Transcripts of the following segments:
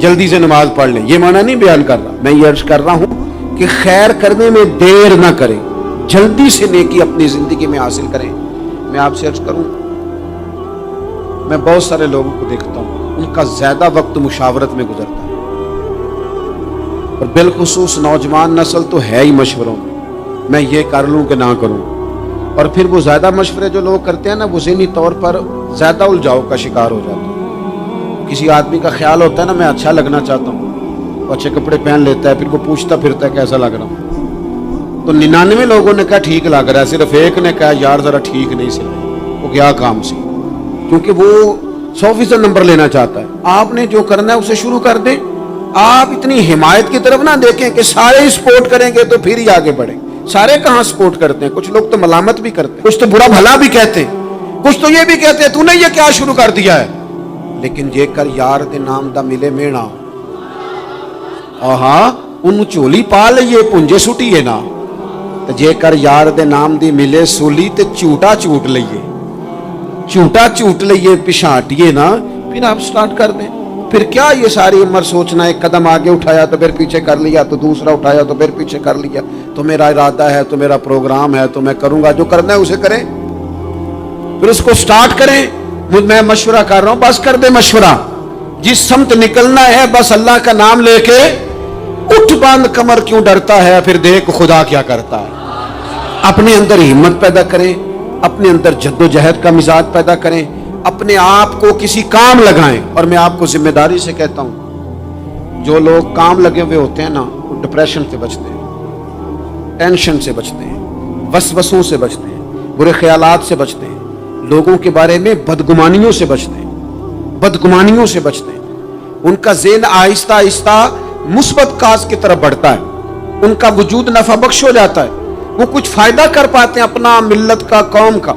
جلدی سے نماز پڑھ لیں، یہ معنی نہیں بیان کر رہا، میں یہ عرض کر رہا ہوں کہ خیر کرنے میں دیر نہ کریں، جلدی سے نیکی اپنی زندگی میں حاصل کریں۔ میں آپ سے عرض کروں، میں بہت سارے لوگوں کو دیکھتا ہوں، ان کا زیادہ وقت مشاورت میں گزرتا ہے، اور بالخصوص نوجوان نسل تو ہے ہی مشوروں میں یہ کر لوں کہ نہ کروں، اور پھر وہ زیادہ مشورے جو لوگ کرتے ہیں نا، وہ ذہنی طور پر زیادہ الجھاؤ کا شکار ہو جاتا ہے۔ کسی آدمی کا خیال ہوتا ہے نا، میں اچھا لگنا چاہتا ہوں، وہ اچھے کپڑے پہن لیتا ہے، پھر وہ پوچھتا پھرتا ہے کیسا لگ رہا ہوں، تو 99 لوگوں نے کہا ٹھیک لگ رہا ہے، صرف ایک نے کہا یار ذرا ٹھیک نہیں سلا، وہ کیا کام سے، کیونکہ وہ 100% نمبر لینا چاہتا ہے۔ آپ نے جو کرنا ہے اسے شروع کر دیں، آپ اتنی حمایت کی طرف نہ دیکھیں کہ سارے ہی سپورٹ کریں گے تو پھر ہی آگے بڑھیں۔ سارے کہاں سپورٹ کرتے ہیں، کچھ لوگ تو ملامت بھی کرتے ہیں، کچھ تو برا بھلا بھی کہتے ہیں، کچھ تو یہ بھی کہتے ہیں تو نے یہ کیا شروع کر دیا ہے، لیکن جے کر یار دے نام دا ملے مینا، آہاں ان چولی پا لئیے پنجے سٹیے نا، جے کر یار دے نام دی ملے سولی تے چوٹا چوٹ لئیے پشانٹیے نا، پھر آپ سٹارٹ کر دیں۔ پھر کیا یہ ساری عمر سوچنا، ایک قدم آگے اٹھایا تو پھر پیچھے کر لیا، تو دوسرا اٹھایا تو پھر پیچھے کر لیا، تو میرا ارادہ ہے، تو میرا پروگرام ہے، تو میں کروں گا، جو کرنا ہے اسے کریں، پھر اس کو سٹارٹ کریں۔ میں مشورہ کر رہا ہوں، بس کر دے مشورہ، جس سمت نکلنا ہے بس اللہ کا نام لے کے اٹھ، باندھ کمر کیوں ڈرتا ہے، پھر دیکھ خدا کیا کرتا ہے۔ اپنے اندر ہمت پیدا کریں، اپنے اندر جد و جہد کا مزاج پیدا کریں، اپنے آپ کو کسی کام لگائیں۔ اور میں آپ کو ذمہ داری سے کہتا ہوں، جو لوگ کام لگے ہوئے ہوتے ہیں نا، وہ ڈپریشن سے بچتے ہیں، ٹینشن سے بچتے ہیں، وسوسوں سے بچتے ہیں، برے خیالات سے بچتے ہیں، لوگوں کے بارے میں بدگمانیوں سے بچتے ہیں، ان کا ذہن آہستہ آہستہ مثبت کاز کی طرف بڑھتا ہے، ان کا وجود نفع بخش ہو جاتا ہے، وہ کچھ فائدہ کر پاتے ہیں اپنا، ملت کا، قوم کا۔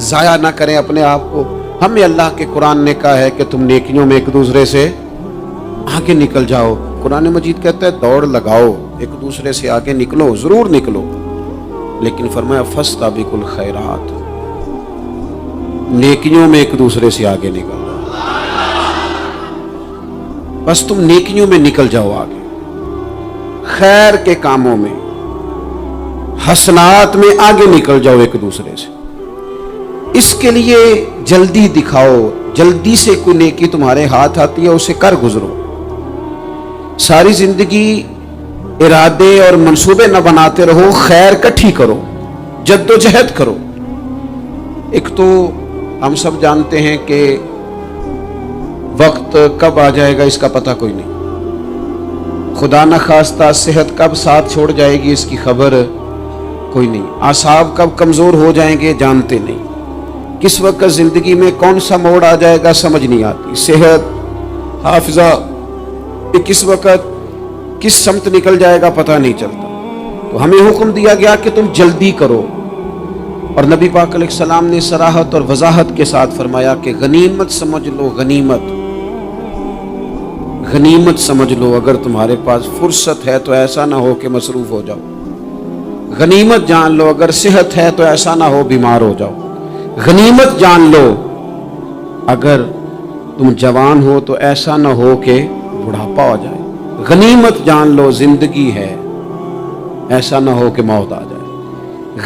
ضائع نہ کریں اپنے آپ کو۔ ہمیں اللہ کے قرآن نے کہا ہے کہ تم نیکیوں میں ایک دوسرے سے آگے نکل جاؤ۔ قرآن مجید کہتا ہے دوڑ لگاؤ، ایک دوسرے سے آگے نکلو، ضرور نکلو، لیکن فرمایا فاستبقوا الخیرات، نیکیوں میں ایک دوسرے سے آگے نکل جاؤ، بس تم نیکیوں میں نکل جاؤ آگے، خیر کے کاموں میں، حسنات میں آگے نکل جاؤ ایک دوسرے سے۔ اس کے لیے جلدی دکھاؤ، جلدی سے کوئی نیکی تمہارے ہاتھ آتی ہے اسے کر گزرو۔ ساری زندگی ارادے اور منصوبے نہ بناتے رہو، خیر کٹھی کرو، جد و جہد کرو۔ ایک تو ہم سب جانتے ہیں کہ وقت کب آ جائے گا اس کا پتہ کوئی نہیں، خدا نہ خواستہ صحت کب ساتھ چھوڑ جائے گی اس کی خبر کوئی نہیں، اعصاب کب کمزور ہو جائیں گے جانتے نہیں، کس وقت زندگی میں کون سا موڑ آ جائے گا سمجھ نہیں آتی، صحت، حافظہ کس وقت کس سمت نکل جائے گا پتہ نہیں چلتا۔ تو ہمیں حکم دیا گیا کہ تم جلدی کرو، اور نبی پاک علیہ السلام نے صراحت اور وضاحت کے ساتھ فرمایا کہ غنیمت سمجھ لو، غنیمت سمجھ لو، اگر تمہارے پاس فرصت ہے تو ایسا نہ ہو کہ مصروف ہو جاؤ، غنیمت جان لو، اگر صحت ہے تو ایسا نہ ہو بیمار ہو جاؤ، غنیمت جان لو اگر تم جوان ہو تو ایسا نہ ہو کہ بڑھاپا ہو جائے، غنیمت جان لو زندگی ہے، ایسا نہ ہو کہ موت آ جائے۔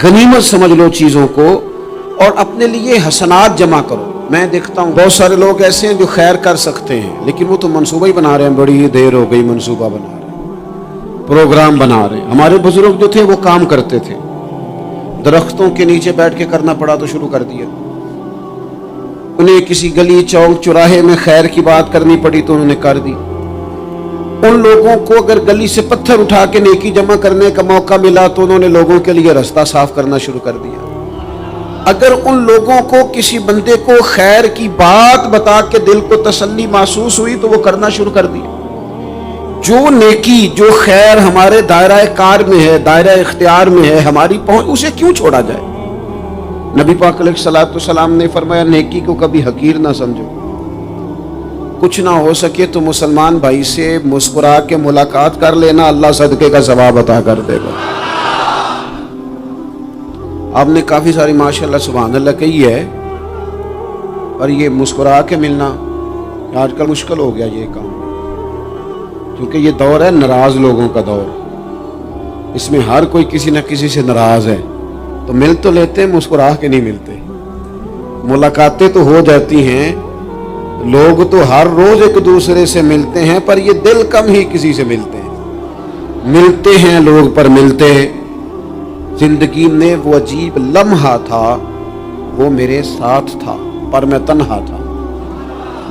غنیمت سمجھ لو چیزوں کو، اور اپنے لیے حسنات جمع کرو۔ میں دیکھتا ہوں بہت سارے لوگ ایسے ہیں جو خیر کر سکتے ہیں، لیکن وہ تو منصوبہ ہی بنا رہے ہیں، بڑی دیر ہو گئی منصوبہ بنا رہے ہیں، پروگرام بنا رہے ہیں۔ ہمارے بزرگ جو تھے وہ کام کرتے تھے، درختوں کے نیچے بیٹھ کے کرنا پڑا تو شروع کر دیا، انہیں کسی گلی چوک چوراہے میں خیر کی بات کرنی پڑی تو انہوں نے کر دی۔ ان لوگوں کو اگر گلی سے پتھر اٹھا کے نیکی جمع کرنے کا موقع ملا تو انہوں نے لوگوں کے لیے راستہ صاف کرنا شروع کر دیا۔ اگر ان لوگوں کو کسی بندے کو خیر کی بات بتا کے دل کو تسلی محسوس ہوئی تو وہ کرنا شروع کر دیا۔ جو نیکی، جو خیر ہمارے دائرہ کار میں ہے، دائرہ اختیار میں ہے، ہماری پہنچ، اسے کیوں چھوڑا جائے؟ نبی پاک علیہ الصلوۃ والسلام نے فرمایا نیکی کو کبھی حقیر نہ سمجھو، کچھ نہ ہو سکے تو مسلمان بھائی سے مسکرا کے ملاقات کر لینا، اللہ صدقے کا ثواب عطا کر دے گا۔ آپ نے کافی ساری ماشاءاللہ سبحان اللہ کہی ہے، اور یہ مسکرا کے ملنا آج کل مشکل ہو گیا یہ کام۔ کیونکہ یہ دور ہے ناراض لوگوں کا دور، اس میں ہر کوئی کسی نہ کسی سے ناراض ہے، تو مل تو لیتے ہیں، مسکرا کے نہیں ملتے، ملاقاتیں تو ہو جاتی ہیں، لوگ تو ہر روز ایک دوسرے سے ملتے ہیں، پر یہ دل کم ہی کسی سے ملتے ہیں، ملتے ہیں لوگ پر ملتے ہیں۔ زندگی میں وہ عجیب لمحہ تھا، وہ میرے ساتھ تھا پر میں تنہا تھا،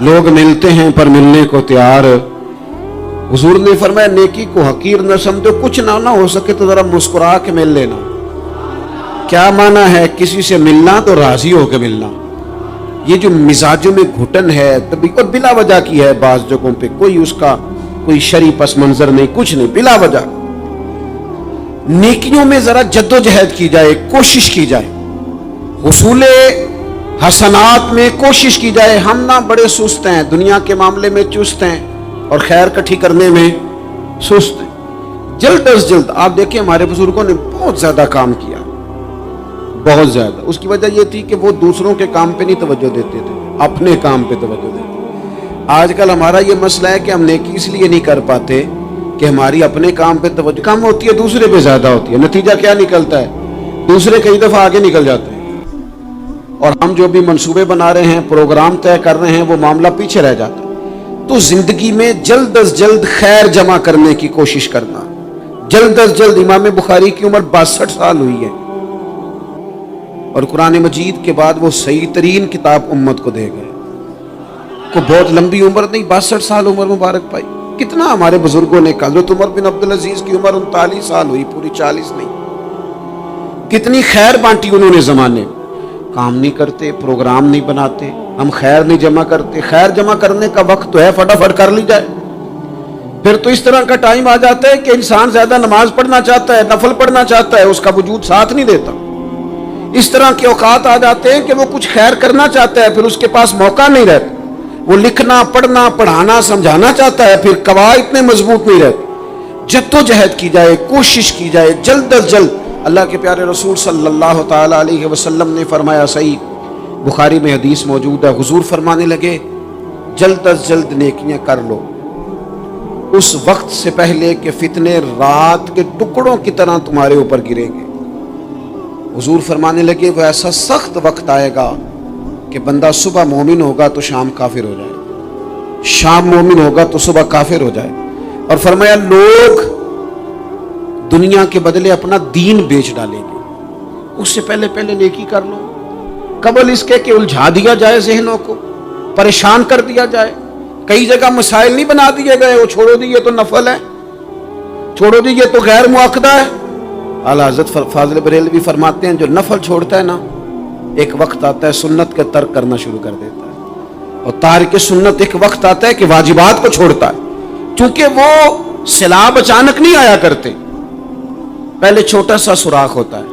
لوگ ملتے ہیں پر ملنے کو تیار۔ حضور نے فرمایا نیکی کو حقیر نہ سمجھو، کچھ نہ ہو سکے تو ذرا مسکرا کے مل لینا۔ کیا معنی ہے کسی سے ملنا؟ تو راضی ہو کے ملنا۔ یہ جو مزاجوں میں گھٹن ہے اور بلا وجہ کی ہے، بعض جگہوں پہ کوئی اس کا کوئی شرعی پس منظر نہیں، کچھ نہیں، بلا وجہ۔ نیکیوں میں ذرا جد و جہد کی جائے، کوشش کی جائے، حصول حسنات میں کوشش کی جائے۔ ہم نہ بڑے سست ہیں، دنیا کے معاملے میں چست ہیں اور خیر کٹھی کرنے میں سست ہیں۔ جلد از جلد آپ دیکھیں ہمارے بزرگوں نے بہت زیادہ کام کیا، بہت زیادہ۔ اس کی وجہ یہ تھی کہ وہ دوسروں کے کام پہ نہیں توجہ دیتے تھے، اپنے کام پہ توجہ دیتے تھے۔ آج کل ہمارا یہ مسئلہ ہے کہ ہم نیکی اس لیے نہیں کر پاتے کہ ہماری اپنے کام پہ توجہ کم ہوتی ہے، دوسرے پہ زیادہ ہوتی ہے۔ نتیجہ کیا نکلتا ہے؟ دوسرے کئی دفعہ آگے نکل جاتے ہیں، اور ہم جو بھی منصوبے بنا رہے ہیں، پروگرام طے کر رہے ہیں، وہ معاملہ پیچھے رہ جاتا ہے۔ تو زندگی میں جلد از جلد خیر جمع کرنے کی کوشش کرنا، جلد از جلد۔ امام بخاری کی عمر 62 سال ہوئی ہے، اور قرآن مجید کے بعد وہ صحیح ترین کتاب امت کو دے گئے۔ کو بہت لمبی عمر نہیں، 62 سال عمر مبارک پائی۔ کتنا ہمارے بزرگوں نے کہا، حضرت عمر بن عبدالعزیز کی عمر 39 سال ہوئی، پوری 40 نہیں۔ کتنی خیر بانٹی انہوں نے زمانے میں۔ کام نہیں کرتے، پروگرام نہیں بناتے، ہم خیر نہیں جمع کرتے۔ خیر جمع کرنے کا وقت تو ہے، فٹافٹ کر لی جائے۔ پھر تو اس طرح کا ٹائم آ جاتا ہے کہ انسان زیادہ نماز پڑھنا چاہتا ہے، نفل پڑھنا چاہتا ہے، اس کا وجود ساتھ نہیں دیتا۔ اس طرح کے اوقات آ جاتے ہیں کہ وہ کچھ خیر کرنا چاہتا ہے، پھر اس کے پاس موقع نہیں رہتا۔ وہ لکھنا، پڑھنا، پڑھانا، سمجھانا چاہتا ہے، پھر قواعد اتنے مضبوط نہیں رہتے۔ جد و جہد کی جائے، کوشش کی جائے، جلد از جلد۔ اللہ کے پیارے رسول صلی اللہ تعالی علیہ وسلم نے فرمایا، صحیح بخاری میں حدیث موجود ہے، حضور فرمانے لگے جلد از جلد نیکیاں کر لو اس وقت سے پہلے کہ فتنے رات کے ٹکڑوں کی طرح تمہارے اوپر گریں گے۔ حضور فرمانے لگے وہ ایسا سخت وقت آئے گا کہ بندہ صبح مومن ہوگا تو شام کافر ہو جائے، شام مومن ہوگا تو صبح کافر ہو جائے۔ اور فرمایا لوگ دنیا کے بدلے اپنا دین بیچ ڈالیں گے۔ اس سے پہلے نیکی کر لو، قبل اس کے کہ الجھا دیا جائے ذہنوں کو، پریشان کر دیا جائے۔ کئی جگہ مسائل نہیں بنا دیے گئے، وہ چھوڑو دی یہ تو نفل ہے، چھوڑو دی یہ تو غیر مؤاخدہ ہے۔ اعلیٰ حضرت فاضل بریلوی فرماتے ہیں جو نفل چھوڑتا ہے نا، ایک وقت آتا ہے سنت کا ترک کرنا شروع کر دیتا ہے، اور تارک سنت ایک وقت آتا ہے کہ واجبات کو چھوڑتا ہے۔ چونکہ وہ سیلاب اچانک نہیں آیا کرتے، پہلے چھوٹا سا سوراخ ہوتا ہے،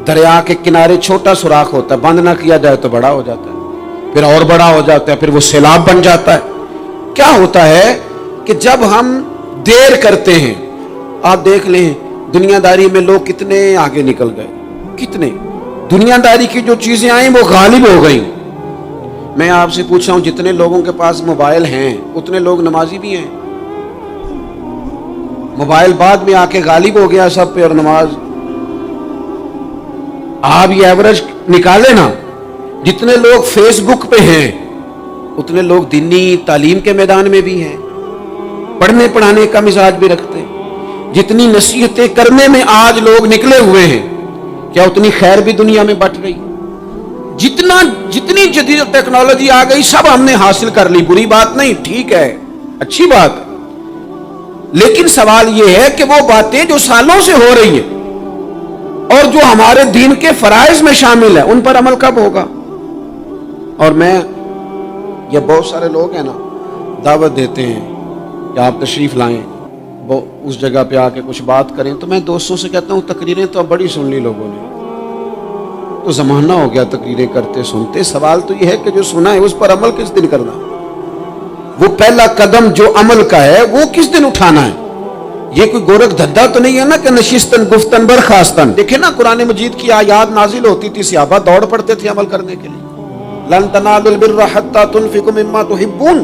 دریا کے کنارے چھوٹا سوراخ ہوتا ہے، بند نہ کیا جائے تو بڑا ہو جاتا ہے، پھر اور بڑا ہو جاتا ہے، پھر وہ سیلاب بن جاتا ہے۔ کیا ہوتا ہے کہ جب ہم دیر کرتے ہیں، آپ دیکھ لیں دنیا داری میں لوگ کتنے آگے نکل گئے، کتنے دنیا داری کی جو چیزیں آئیں وہ غالب ہو گئیں۔ میں آپ سے پوچھ رہا ہوں جتنے لوگوں کے پاس موبائل ہیں اتنے لوگ نمازی بھی ہیں؟ موبائل بعد میں آ کے غالب ہو گیا سب پہ، اور نماز آپ یہ ایوریج نکالے نا، جتنے لوگ فیس بک پہ ہیں اتنے لوگ دینی تعلیم کے میدان میں بھی ہیں، پڑھنے پڑھانے کا مزاج بھی رکھتے ہیں۔ جتنی نصیحتیں کرنے میں آج لوگ نکلے ہوئے ہیں، کیا اتنی خیر بھی دنیا میں بٹ رہی؟ جتنی جدید ٹیکنالوجی آ گئی سب ہم نے حاصل کر لی، بری بات نہیں، ٹھیک ہے، اچھی بات ہے، لیکن سوال یہ ہے کہ وہ باتیں جو سالوں سے ہو رہی ہیں اور جو ہمارے دین کے فرائض میں شامل ہیں ان پر عمل کب ہوگا؟ اور میں یہ بہت سارے لوگ ہیں نا دعوت دیتے ہیں کہ آپ تشریف لائیں، وہ اس جگہ پہ آ کے کچھ بات کریں، تو میں دوستوں سے کہتا ہوں تقریریں تو اب بڑی سن لی لوگوں نے، تو زمانہ ہو گیا تقریریں کرتے سنتے۔ سوال تو یہ ہے کہ جو سنا ہے اس پر عمل کس دن کرنا، وہ پہلا قدم جو عمل کا ہے وہ کس دن اٹھانا ہے۔ یہ کوئی گورکھ دھندا تو نہیں ہے نا کہ نشستن گفتن برخاستن۔ دیکھیں نا قرآن مجید کی آیات نازل ہوتی تھی، صحابہ دوڑ پڑتے تھے عمل کرنے کے لیے۔ لن تنالوا البر حتى تنفقوا مما تحبون،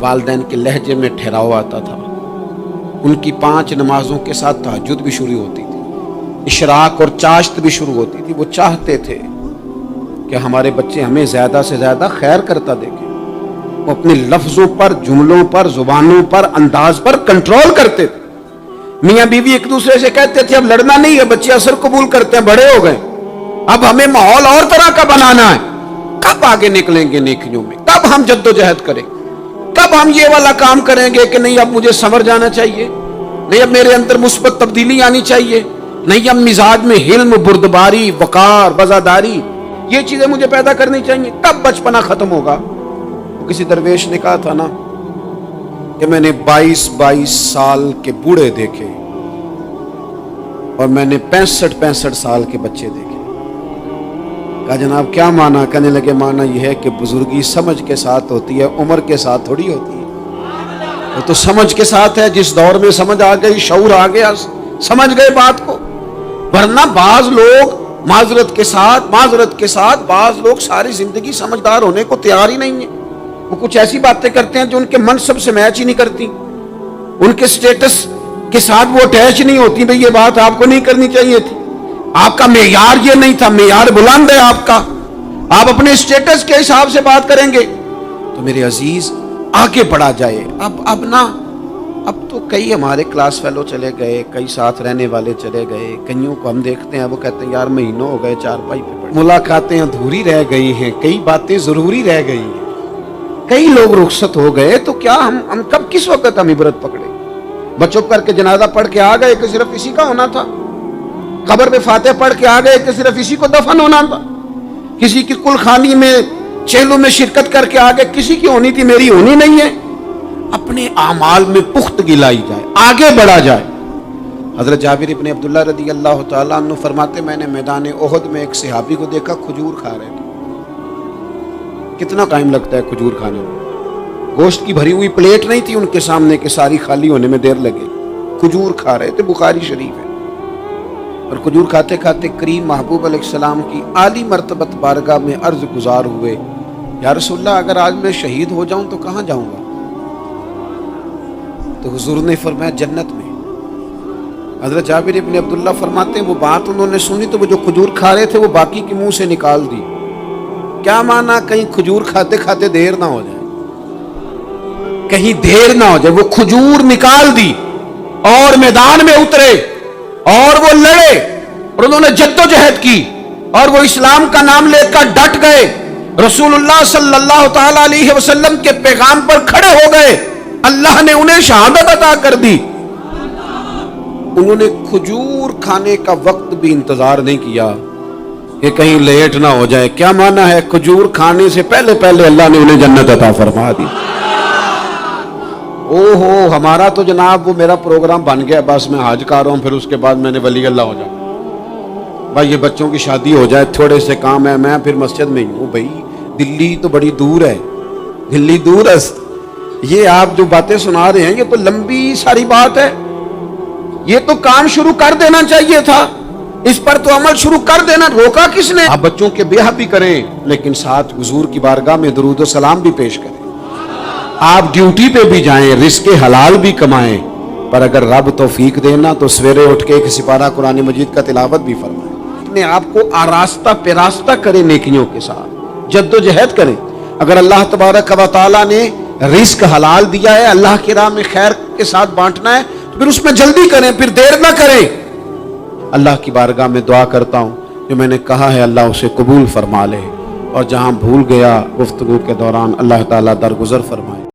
والدین کے لہجے میں ٹھہراؤ آتا تھا، ان کی 5 نمازوں کے ساتھ تہجد بھی شروع ہوتی تھی، اشراق اور چاشت بھی شروع ہوتی تھی۔ وہ چاہتے تھے کہ ہمارے بچے ہمیں زیادہ سے زیادہ خیر کرتا دیکھیں۔ وہ اپنے لفظوں پر، جملوں پر، زبانوں پر، انداز پر کنٹرول کرتے تھے۔ میاں بیوی ایک دوسرے سے کہتے تھے اب لڑنا نہیں ہے، بچے اثر قبول کرتے ہیں، بڑے ہو گئے، اب ہمیں ماحول اور طرح کا بنانا ہے۔ کب آگے نکلیں گے نیکیوں میں؟ کب ہم جد و جہد کریں؟ کب ہم یہ والا کام کریں گے کہ نہیں اب مجھے سنور جانا چاہیے، نہیں اب میرے اندر مثبت تبدیلی آنی چاہیے، نہیں اب مزاج میں حلم، بردباری، وقار، وفاداری، یہ چیزیں مجھے پیدا کرنی چاہیے؟ کب بچپنا ختم ہوگا؟ کسی درویش نے کہا تھا نا کہ میں نے 22 سال کے بوڑھے دیکھے اور میں نے 65 سال کے بچے دیکھے۔ کہا جناب کیا معنی؟ کہنے لگے معنی یہ ہے کہ بزرگی سمجھ کے ساتھ ہوتی ہے، عمر کے ساتھ تھوڑی ہوتی ہے۔ وہ تو سمجھ کے ساتھ ہے، جس دور میں سمجھ آ گئی، شعور آ گیا، سمجھ گئے بات کو۔ ورنہ بعض لوگ معذرت کے ساتھ بعض لوگ ساری زندگی سمجھدار ہونے کو تیار ہی نہیں ہیں۔ وہ کچھ ایسی باتیں کرتے ہیں جو ان کے منصب سے میچ ہی نہیں کرتی، ان کے سٹیٹس کے ساتھ وہ اٹیچ نہیں ہوتی۔ بھئی یہ بات آپ کو نہیں کرنی چاہیے تھی، آپ کا معیار یہ نہیں تھا، معیار بلند ہے آپ کا، آپ اپنے سٹیٹس کے حساب سے بات کریں گے۔ تو میرے عزیز آگے بڑھا جائے۔ اب تو کئی ہمارے کلاس فیلو چلے گئے، کئی ساتھ رہنے والے چلے گئے، کئیوں کو ہم دیکھتے ہیں وہ کہتے ہیں یار مہینوں ہو گئے چارپائی پہ پڑے، ملاقاتیں ادھوری رہ گئی ہیں، کئی باتیں ضروری رہ گئی ہیں، کئی لوگ رخصت ہو گئے، تو کیا ہم کب کس وقت ہم عبرت پکڑے؟ بچوں کر کے جنازہ پڑھ کے آ گئے کہ صرف اسی کا ہونا تھا، قبر پہ فاتح پڑھ کے آ گئے کہ صرف اسی کو دفن ہونا تھا، کسی کی کل خانی میں چہلوں میں شرکت کر کے آ گئے، کسی کی ہونی تھی میری ہونی نہیں ہے۔ اپنے اعمال میں پختگی لائی جائے، آگے بڑھا جائے۔ حضرت جابر ابن عبداللہ رضی اللہ تعالیٰ عنہ فرماتے میں نے میدان احد میں ایک صحابی کو دیکھا کھجور کھا رہے تھے۔ کتنا ٹائم لگتا ہے کھجور کھانے میں؟ گوشت کی بھری ہوئی پلیٹ نہیں تھی ان کے سامنے کہ ساری خالی ہونے میں دیر لگے، کھجور کھا رہے تھے، بخاری شریف ہے۔ اور کھجور کھاتے کھاتے کریم محبوب علیہ السلام کی عالی مرتبت بارگاہ میں عرض گزار ہوئے، یا رسول اللہ اگر آج میں شہید ہو جاؤں تو کہاں جاؤں گا؟ تو حضور نے فرمایا جنت میں۔ حضرت جابر ابن عبداللہ فرماتے ہیں وہ بات انہوں نے سنی تو وہ جو کھجور کھا رہے تھے وہ باقی کے منہ سے نکال دی۔ کیا معنی؟ کہیں کھجور کھاتے کھاتے دیر نہ ہو جائے، کہیں دیر نہ ہو جائے۔ وہ کھجور نکال دی اور میدان میں اترے اور وہ لڑے اور انہوں نے جد و جہد کی اور وہ اسلام کا نام لے کر ڈٹ گئے، رسول اللہ صلی اللہ تعالی علیہ وسلم کے پیغام پر کھڑے ہو گئے، اللہ نے انہیں شہادت عطا کر دی۔ انہوں نے کھجور کھانے کا وقت بھی انتظار نہیں کیا کہ کہیں لیٹ نہ ہو جائے۔ کیا معنی ہے؟ کھجور کھانے سے پہلے پہلے اللہ نے انہیں جنت عطا فرما دی۔ او ہو، ہمارا تو جناب وہ میرا پروگرام بن گیا، بس میں حج کر رہا ہوں، پھر اس کے بعد میں نے ولی اللہ ہو جاؤں، بھائی یہ بچوں کی شادی ہو جائے، تھوڑے سے کام ہے، میں پھر مسجد میں ہی ہوں۔ بھائی دلی تو بڑی دور ہے، دلی دور ہے، یہ آپ جو باتیں سنا رہے ہیں یہ تو لمبی ساری بات ہے، یہ تو کام شروع کر دینا چاہیے تھا، اس پر تو عمل شروع کر دینا، روکا کس نے؟ آپ بچوں کے بیاہ بھی کریں لیکن ساتھ حضور کی بارگاہ میں درود و سلام بھی پیش کریں، آپ ڈیوٹی پہ بھی جائیں، رزق حلال بھی کمائیں، پر اگر رب توفیق دینا تو سویرے اٹھ کے ایک سپارہ قرآن مجید کا تلاوت بھی فرمائیں، اپنے آپ کو آراستہ پیراستہ کریں، نیکیوں کے ساتھ جد و جہد کریں۔ اگر اللہ تبارک و تعالیٰ نے رزق حلال دیا ہے، اللہ کی راہ میں خیر کے ساتھ بانٹنا ہے تو پھر اس میں جلدی کریں، پھر دیر نہ کریں۔ اللہ کی بارگاہ میں دعا کرتا ہوں جو میں نے کہا ہے اللہ اسے قبول فرما لے، اور جہاں بھول گیا گفتگو کے دوران اللہ تعالیٰ درگزر فرمائے۔